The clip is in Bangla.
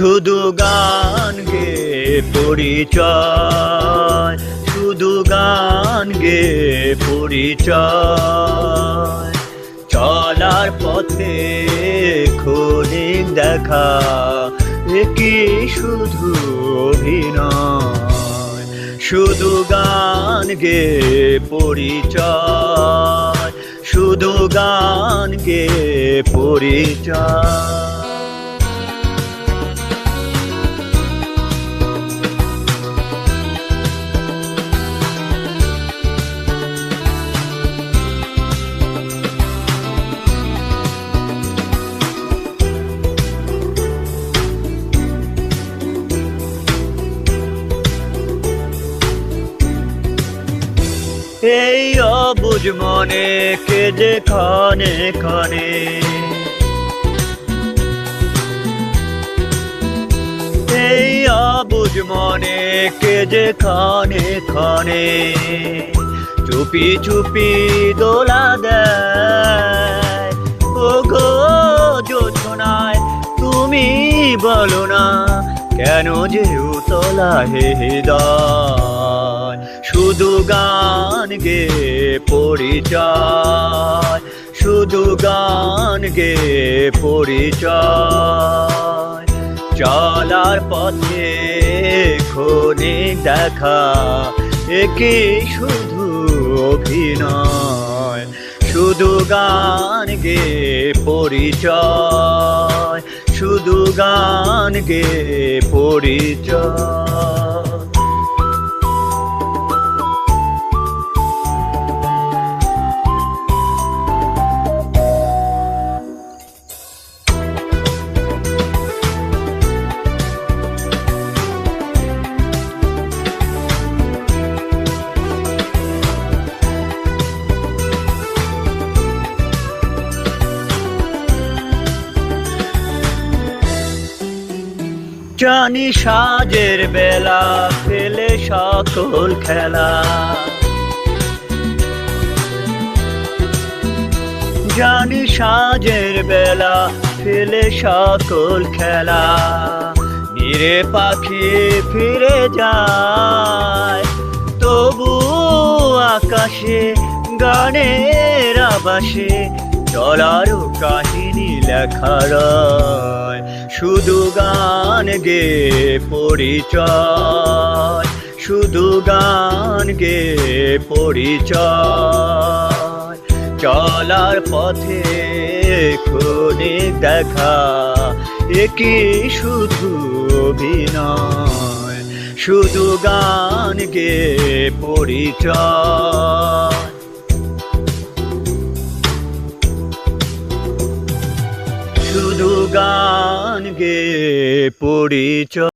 শুধু গান গে পরিচয়, শুধু গান গে পরিচয়। চলার পথে ক্ষণিক দেখা, কি শুধু অভিনয়। শুধু গান গে পরিচয়, শুধু গান গে পরিচয়। এই অবুঝ মনে কে যে ক্ষণে ক্ষণে, এই অবুঝ মনে কে যে ক্ষণে ক্ষণে চুপি চুপি দোলা দেয়। ও গো জোছনায় তুমি বলো না, কেন যে উতলা হে হৃদয়। শুধু গান গে পরিচয়, শুধু গান গে পরিচয়। চলার পথে ক্ষণিক দেখা, কি শুধু অভিনয়। শুধু গান গে পরিচয়, শুধু গান গে পরিচয়। জানি সাজের বেলা ফেলে সকল খেলা, জানি সাজের বেলা ফেলে সকল খেলা। নিরে পাখি ফিরে যায়, তবু আকাশে গানের আবাসে চলারও কাহিনী লেখা রয়। শুধু গান গে পরিচয়, শুধু গান গে পরিচয়। চলার পথে ক্ষণিক দেখা, কি শুধু অভিনয়। শুধু গান গে পরিচয়, শুধু গান গে পরিচয়।